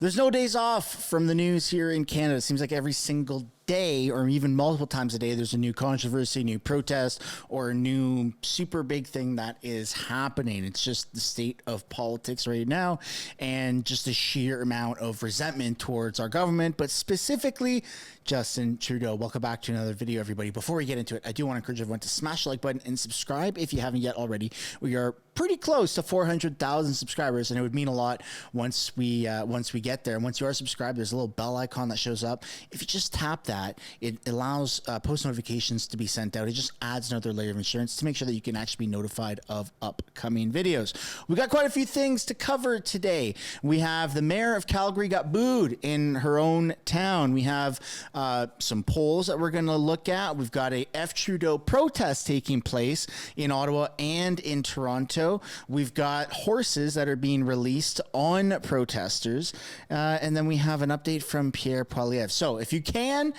There's no days off from the news here in Canada. It seems like every single day or even multiple times a day there's a new controversy, new protest, or a new super big thing that is happening. It's just the state of politics right now and just the sheer amount of resentment towards our government, but specifically Justin Trudeau. Welcome back to another video, everybody. Before we get into it, I do want to encourage everyone to smash the like button and subscribe if you haven't yet already. We are pretty close to 400,000 subscribers, and it would mean a lot once we get there. And once you are subscribed, there's a little bell icon that shows up. If you just tap that, it allows post notifications to be sent out. It just adds another layer of insurance to make sure that you can actually be notified of upcoming videos. We got quite a few things to cover today. We have the mayor of Calgary got booed in her own town. We have some polls that we're going to look at. We've got a F. Trudeau protest taking place in Ottawa and in Toronto. We've got horses that are being released on protesters. And then we have an update from Pierre Poilievre. So if you can,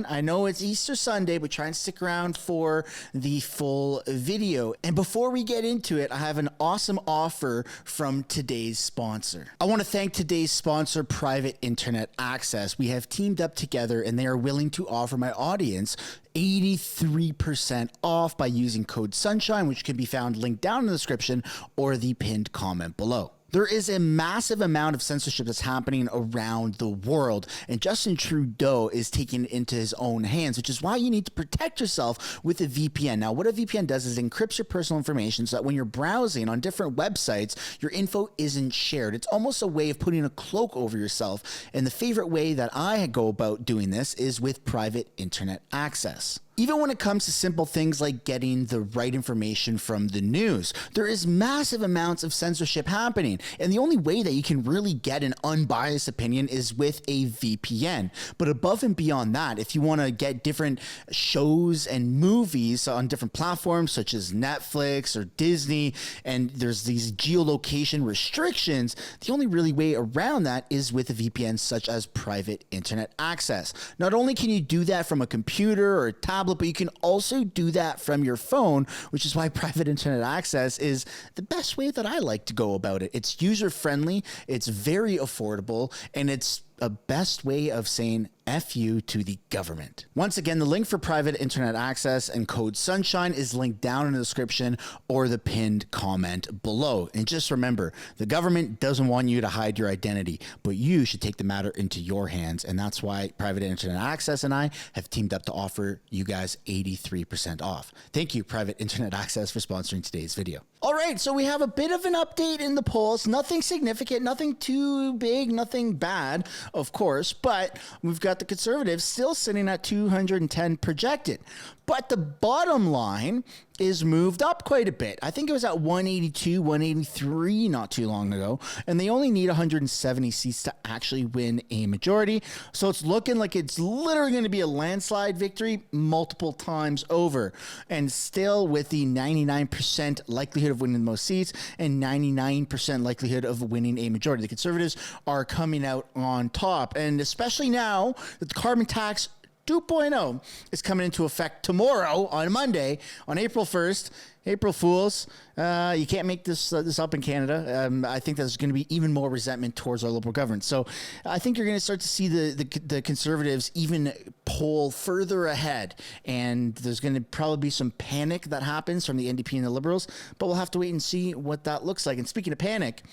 I know it's Easter Sunday, but try and stick around for the full video. And before we get into it, I have an awesome offer from today's sponsor. I want to thank today's sponsor, Private Internet Access. We have teamed up together and they are willing to offer my audience 83% off by using code SUNSHINE, which can be found linked down in the description or the pinned comment below. There is a massive amount of censorship that's happening around the world, and Justin Trudeau is taking it into his own hands, which is why you need to protect yourself with a VPN. Now, what a VPN does is it encrypts your personal information so that when you're browsing on different websites, your info isn't shared. It's almost a way of putting a cloak over yourself, and the favorite way that I go about doing this is with private internet access. Even when it comes to simple things like getting the right information from the news, there is massive amounts of censorship happening. And the only way that you can really get an unbiased opinion is with a VPN. But above and beyond that, if you want to get different shows and movies on different platforms such as Netflix or Disney, and there's these geolocation restrictions, the only really way around that is with a VPN such as private internet access. Not only can you do that from a computer or a tablet, but you can also do that from your phone, which is why private internet access is the best way that I like to go about it. It's user-friendly, it's very affordable, and it's a best way of saying F you to the government. Once again, the link for private internet access and code SUNSHINE is linked down in the description or the pinned comment below. And just remember, the government doesn't want you to hide your identity, but you should take the matter into your hands. And that's why Private Internet Access and I have teamed up to offer you guys 83% off. Thank you, Private Internet Access, for sponsoring today's video. All right, so we have a bit of an update in the polls. Nothing significant, nothing too big, nothing bad, of course, but we've got the Conservatives still sitting at 210 projected. But the bottom line is moved up quite a bit. I think it was at 182, 183 not too long ago, and they only need 170 seats to actually win a majority. So it's looking like it's literally going to be a landslide victory multiple times over. And still with the 99% likelihood of winning the most seats and 99% likelihood of winning a majority. The Conservatives are coming out on top. And especially now that the carbon tax 2.0 is coming into effect tomorrow on Monday, on April 1st. April Fools. You can't make this up in Canada. I think there's going to be even more resentment towards our Liberal government. So I think you're going to start to see the Conservatives even poll further ahead. And there's going to probably be some panic that happens from the NDP and the Liberals. But we'll have to wait and see what that looks like. And speaking of panic,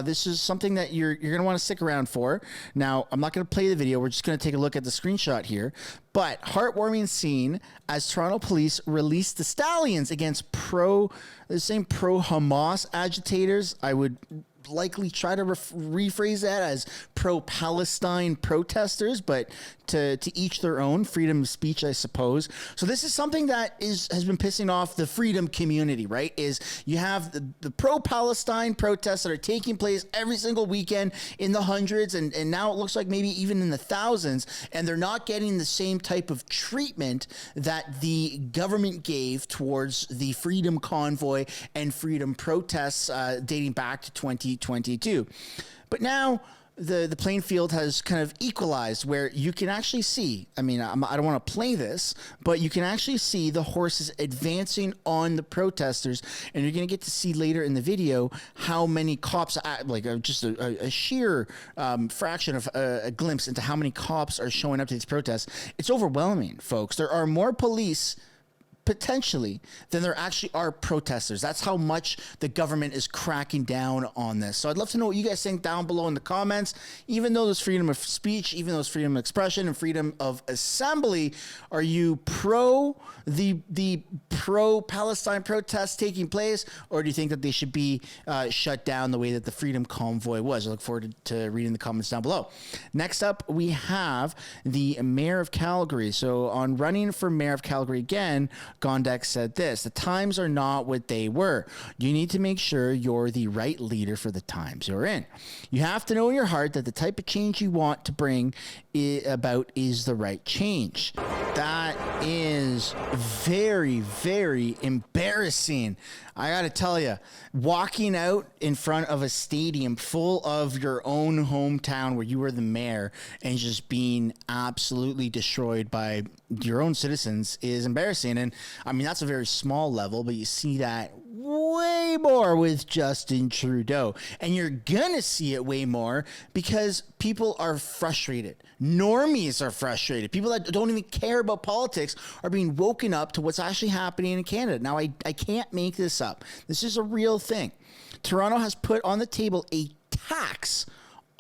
this is something that you're going to want to stick around for. Now, I'm not going to play the video. We're just going to take a look at the screenshot here. But heartwarming scene as Toronto police released the stallions against pro-Hamas agitators. I would likely try to rephrase that as pro-Palestine protesters, but to each their own. Freedom of speech, I suppose. So this is something that has been pissing off the freedom community, right? Is you have the pro-Palestine protests that are taking place every single weekend in the hundreds, and now it looks like maybe even in the thousands, and they're not getting the same type of treatment that the government gave towards the freedom convoy and freedom protests dating back to 2022. But now the playing field has kind of equalized where you can actually see, I mean, I don't want to play this, but you can actually see the horses advancing on the protesters, and you're going to get to see later in the video how many cops, like just a sheer fraction of a glimpse into how many cops are showing up to these protests. It's overwhelming, folks. There are more police potentially than there actually are protesters. That's how much the government is cracking down on this. So I'd love to know what you guys think down below in the comments. Even though there's freedom of speech, even though there's freedom of expression and freedom of assembly, are you pro the pro-Palestine protests taking place, or do you think that they should be shut down the way that the Freedom Convoy was? I look forward to reading the comments down below. Next up, we have the mayor of Calgary. So on running for mayor of Calgary again, Gondek said this: the times are not what they were. You need to make sure you're the right leader for the times you're in. You have to know in your heart that the type of change you want to bring about is the right change. That is very, very embarrassing. I got to tell you, walking out in front of a stadium full of your own hometown where you were the mayor and just being absolutely destroyed by your own citizens is embarrassing. And I mean, that's a very small level, but you see that way more with Justin Trudeau. And you're going to see it way more because people are frustrated. Normies are frustrated. People that don't even care about politics are being woken up to what's actually happening in Canada. Now, I can't make this up. This is a real thing. Toronto has put on the table a tax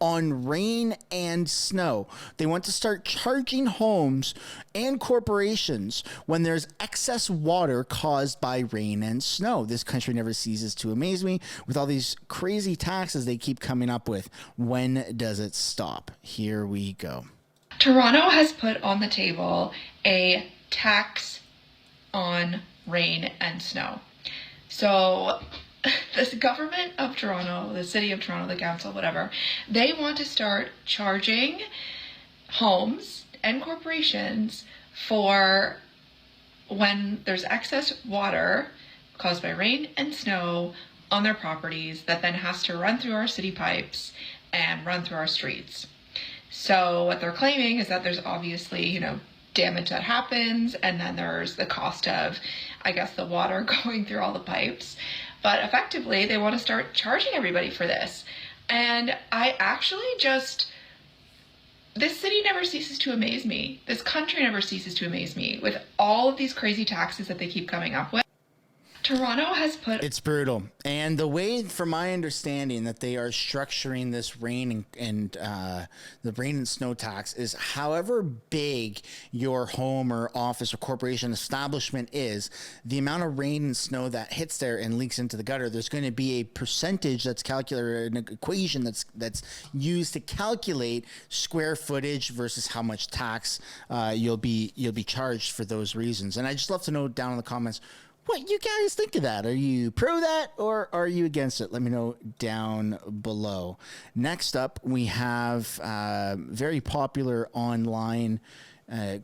on rain and snow. They want to start charging homes and corporations when there's excess water caused by rain and snow. This country never ceases to amaze me with all these crazy taxes they keep coming up with. When does it stop? Here we go. Toronto has put on the table a tax on rain and snow. So the government of Toronto, the city of Toronto, the council, whatever, they want to start charging homes and corporations for when there's excess water caused by rain and snow on their properties that then has to run through our city pipes and run through our streets. So what they're claiming is that there's obviously, damage that happens, and then there's the cost of, I guess, the water going through all the pipes. But effectively, they want to start charging everybody for this. And I actually this city never ceases to amaze me. This country never ceases to amaze me with all of these crazy taxes that they keep coming up with. Toronto has put... It's brutal. And the way, from my understanding, that they are structuring this rain and the rain and snow tax is however big your home or office or corporation establishment is, the amount of rain and snow that hits there and leaks into the gutter, there's going to be a percentage that's calculated, an equation that's used to calculate square footage versus how much tax you'll be charged for those reasons. And I just love to know down in the comments what you guys think of that. Are you pro that or are you against it? Let me know down below. Next up, we have very popular online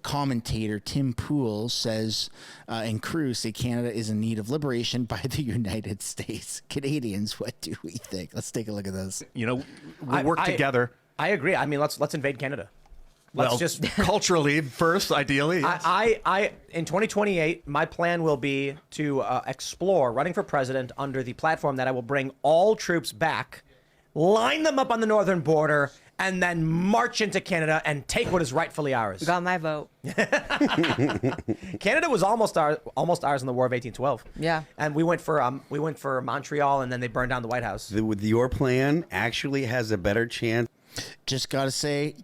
commentator Tim Poole says, and crew say Canada is in need of liberation by the United States. Canadians, what do we think? Let's take a look at this. We'll work together. I agree. I mean, let's invade Canada. Let's just culturally first, ideally. Yes. I in 2028, my plan will be to explore running for president under the platform that I will bring all troops back, line them up on the northern border, and then march into Canada and take what is rightfully ours. You got my vote. Canada was almost ours in the War of 1812. Yeah. And we went for Montreal, and then they burned down the White House. Your plan actually has a better chance. Just gotta say,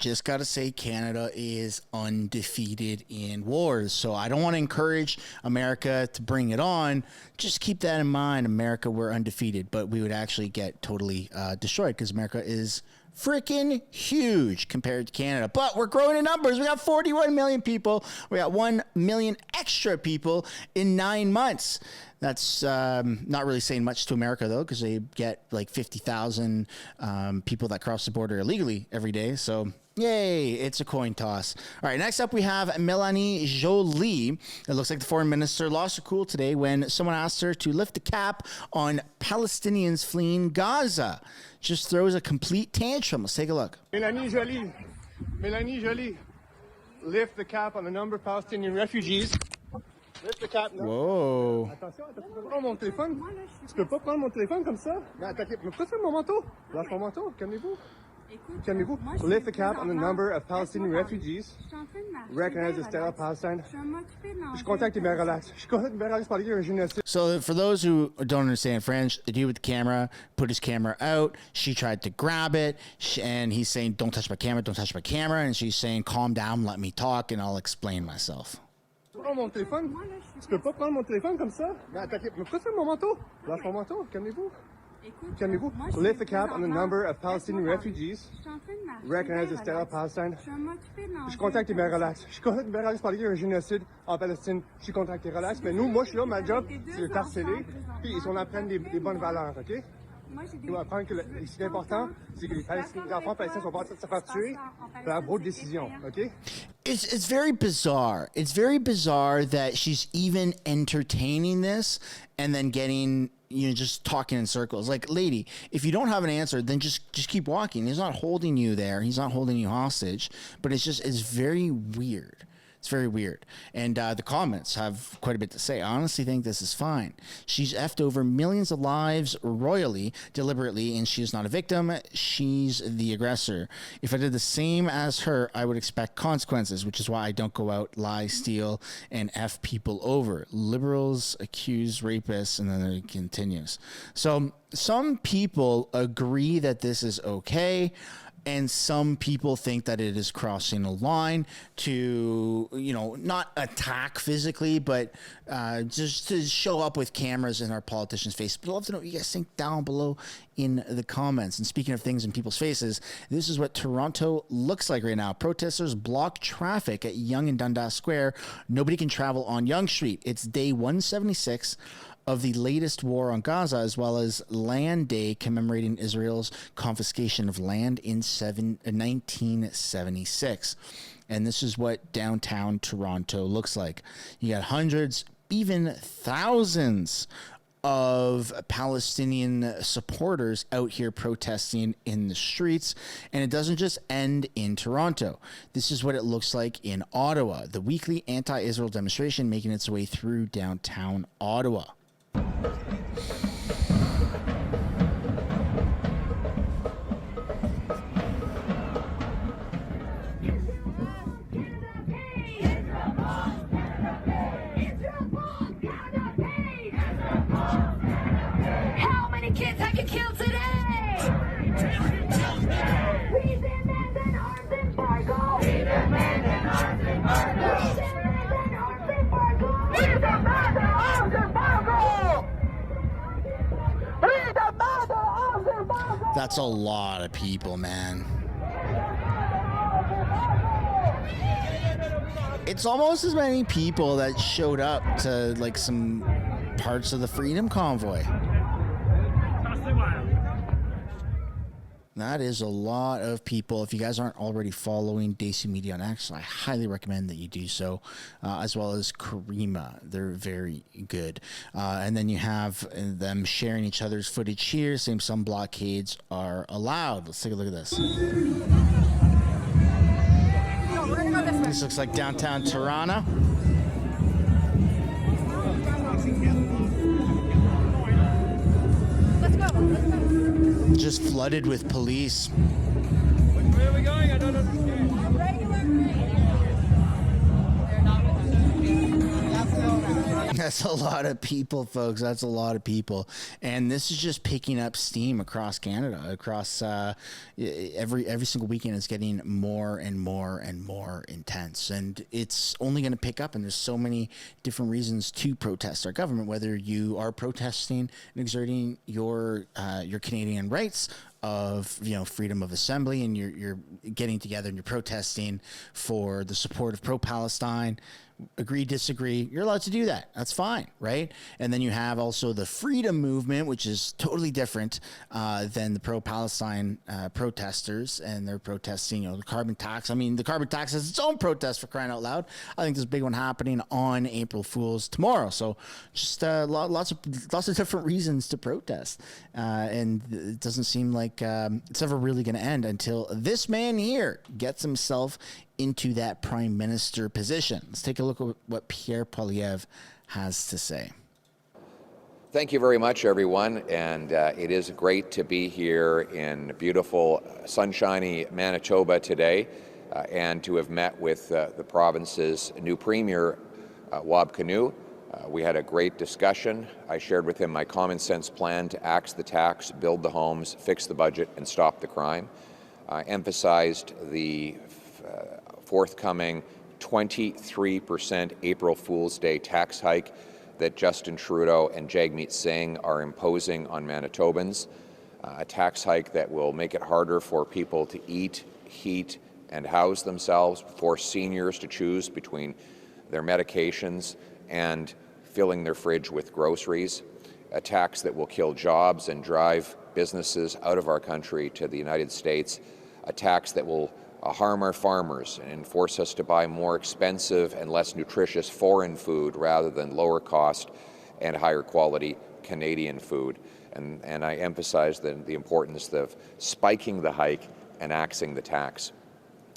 Canada is undefeated in wars. So I don't want to encourage America to bring it on. Just keep that in mind. America, we're undefeated, but we would actually get totally destroyed because America is freaking huge compared to Canada. But we're growing in numbers. We got 41 million people. We got 1 million extra people in 9 months. That's not really saying much to America, though, because they get like 50,000 people that cross the border illegally every day. So, yay, it's a coin toss. All right, next up we have Melanie Joli. It looks like the foreign minister lost her cool today when someone asked her to lift the cap on Palestinians fleeing Gaza. Just throws a complete tantrum. Let's take a look. Melanie Joli, lift the cap on the number of Palestinian refugees. Lift the cap. Whoa. Attention, tu peux prendre mon téléphone. Tu peux pas prendre mon téléphone comme ça. Mais attaquez. Mais pourquoi tu fais mon manteau? Lâche mon manteau. Calmez-vous. Calmez-vous. Lift the cap on the number of Palestinian refugees. Recognize the state of Palestine. Je suis content que t'es bien relax. Je suis content que t'es bien relax parler d'un génocide. So for those who don't understand French, the dude with the camera put his camera out. She tried to grab it, and he's saying, "Don't touch my camera, don't touch my camera." And she's saying, "Calm down, let me talk, and I'll explain myself." Tu peux prendre mon téléphone. Tu peux pas prendre mon téléphone comme ça. Mais attaquez. Mais pourquoi tu fais mon manteau? Lâche mon manteau. Calmez-vous. Calmez-vous. Lift the cap on the number of Palestinian refugees. Recognize the state of Palestine. Je suis content que t'es bien relax. Je suis content que t'es bien relax parler d'un génocide en Palestine. Je suis content que t'es relax. Mais nous, moi, je suis là, ma job, c'est de harceler. Puis ils sont apprendre des bonnes valeurs, OK? Il faut apprendre que ce qui est important, c'est que les enfants palestiniens sont pas en train de se faire tuer par vos décisions, OK? It's very bizarre. It's very bizarre that she's even entertaining this and then getting, just talking in circles. Like, lady, if you don't have an answer, then just keep walking. He's not holding you there. He's not holding you hostage. But it's very weird. It's very weird. And the comments have quite a bit to say. I honestly think this is fine. She's effed over millions of lives royally, deliberately, and she is not a victim. She's the aggressor. If I did the same as her, I would expect consequences, which is why I don't go out, lie, steal, and F people over. Liberals accuse rapists, and then it continues. So some people agree that this is okay. And some people think that it is crossing a line to, not attack physically, but just to show up with cameras in our politicians' faces. But I'd love to know what you guys think down below in the comments. And speaking of things in people's faces, this is what Toronto looks like right now. Protesters block traffic at Yonge and Dundas Square. Nobody can travel on Yonge Street. It's day 176 of the latest war on Gaza, as well as Land Day commemorating Israel's confiscation of land in 1976. And this is what downtown Toronto looks like. You got hundreds, even thousands of Palestinian supporters out here protesting in the streets. And it doesn't just end in Toronto. This is what it looks like in Ottawa, the weekly anti-Israel demonstration making its way through downtown Ottawa. How many kids I could kill today? We demand an arms embargo. We demand an arms embargo. We demand an arms embargo. We demand an arms embargo. We demand an arms embargo. That's a lot of people, man. It's almost as many people that showed up to like some parts of the Freedom Convoy. That is a lot of people. If you guys aren't already following Daisy Media on X, I highly recommend that you do so, as well as Karima. They're very good. And then you have them sharing each other's footage here, saying some blockades are allowed. Let's take a look at this. This looks like downtown Toronto. Just flooded with police. Where are we going? I don't understand. Regular That's a lot of people, folks. That's a lot of people. And this is just picking up steam across Canada, across every single weekend. It's getting more and more and more intense. And it's only going to pick up. And there's so many different reasons to protest our government, whether you are protesting and exerting your Canadian rights of freedom of assembly, and you're getting together and you're protesting for the support of pro-Palestine, agree, disagree, you're allowed to do that. That's fine, right? And then you have also the freedom movement, which is totally different than the pro-Palestine protesters, and they're protesting, the carbon tax. I mean, the carbon tax has its own protest, for crying out loud. I think there's a big one happening on April Fool's tomorrow. So just lots of different reasons to protest, and it doesn't seem like it's ever really going to end until this man here gets himself into that prime minister position. Let's take a look at what Pierre Poilievre has to say. Thank you very much, everyone, and it is great to be here in beautiful, sunshiny Manitoba today, and to have met with the province's new premier, Wab Kinew. We had a great discussion. I shared with him my common sense plan to axe the tax, build the homes, fix the budget, and stop the crime. I emphasized the forthcoming 23% April Fool's Day tax hike that Justin Trudeau and Jagmeet Singh are imposing on Manitobans, a tax hike that will make it harder for people to eat, heat, and house themselves, force seniors to choose between their medications and filling their fridge with groceries, a tax that will kill jobs and drive businesses out of our country to the United States, a tax that will harm our farmers and force us to buy more expensive and less nutritious foreign food rather than lower cost and higher quality Canadian food. And I emphasize the importance of spiking the hike and axing the tax.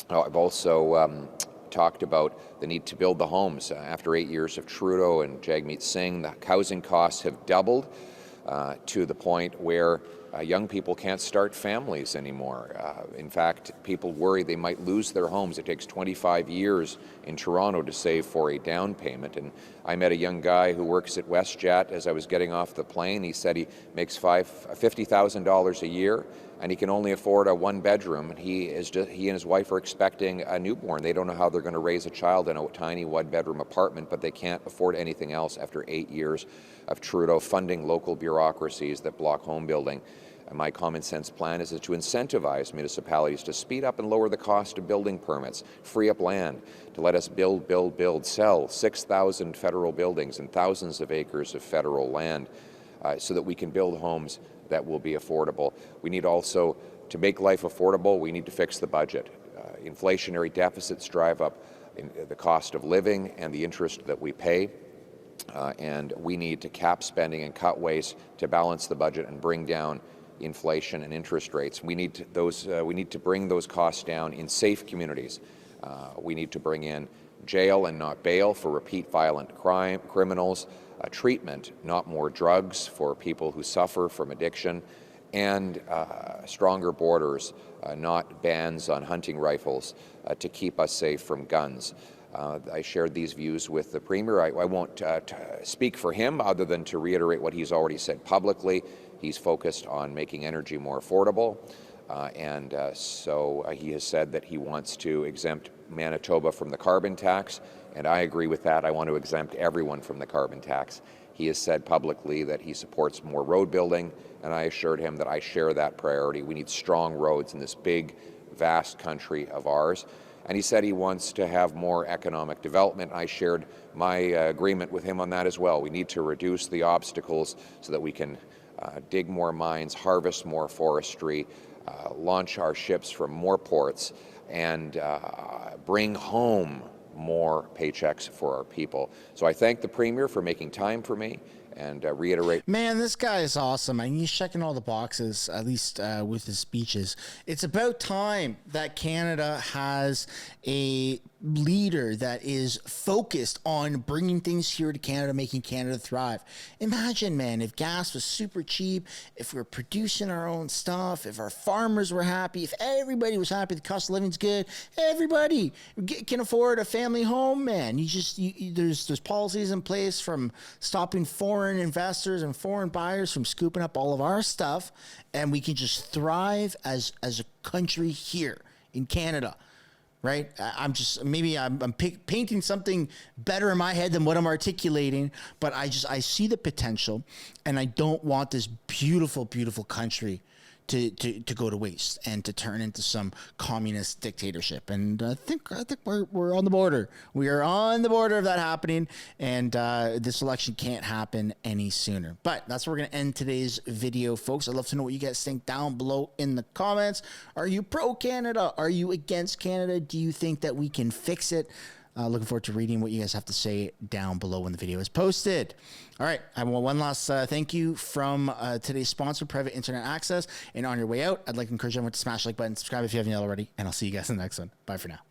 I've also talked about the need to build the homes. After 8 years of Trudeau and Jagmeet Singh, the housing costs have doubled to the point where young people can't start families anymore. In fact, people worry they might lose their homes. It takes 25 years in Toronto to save for a down payment. And I met a young guy who works at WestJet as I was getting off the plane. He said he makes $50,000 a year, and he can only afford a one-bedroom. And he and his wife are expecting a newborn. They don't know how they're going to raise a child in a tiny one-bedroom apartment, but they can't afford anything else after 8 years of Trudeau funding local bureaucracies that block home building. And my common sense plan is to incentivize municipalities to speed up and lower the cost of building permits, free up land, to let us build, sell 6,000 federal buildings and thousands of acres of federal land so that we can build homes that will be affordable. We need also, to make life affordable, we need to fix the budget. Inflationary deficits drive up the cost of living and the interest that we pay. And we need to cap spending and cut waste to balance the budget and bring down inflation and interest rates. We need to bring those costs down in safe communities. We need to bring in jail and not bail for repeat violent criminals, treatment, not more drugs for people who suffer from addiction, and stronger borders, not bans on hunting rifles to keep us safe from guns. I shared these views with the Premier. I won't speak for him other than to reiterate what he's already said publicly. He's focused on making energy more affordable, and so he has said that he wants to exempt Manitoba from the carbon tax, and I agree with that. I want to exempt everyone from the carbon tax. He has said publicly that he supports more road building, and I assured him that I share that priority. We need strong roads in this big, vast country of ours. And he said he wants to have more economic development. I shared my agreement with him on that as well. We need to reduce the obstacles so that we can dig more mines, harvest more forestry, launch our ships from more ports, and bring home more paychecks for our people. So I thank the Premier for making time for me and reiterate. Man, this guy is awesome. I mean, he's checking all the boxes, at least with his speeches. It's about time that Canada has a leader that is focused on bringing things here to Canada, making Canada thrive. Imagine, man, if gas was super cheap, if we were producing our own stuff, if our farmers were happy, if everybody was happy, the cost of living's good, everybody can afford a family home, man. There's policies in place from stopping foreign investors and foreign buyers from scooping up all of our stuff, and we can just thrive as a country here in Canada. Right? I'm painting something better in my head than what I'm articulating, but I see the potential, and I don't want this beautiful, beautiful country to go to waste and to turn into some communist dictatorship. And I think we're on the border. We are on the border of that happening, and this election can't happen any sooner. But that's where we're going to end today's video, folks. I'd love to know what you guys think down below in the comments. Are you pro-Canada? Are you against Canada? Do you think that we can fix it? Looking forward to reading what you guys have to say down below when the video is posted. All right, I want one last thank you from today's sponsor, Private Internet Access. And on your way out, I'd like to encourage everyone to smash the like button, subscribe if you haven't yet already, and I'll see you guys in the next one. Bye for now.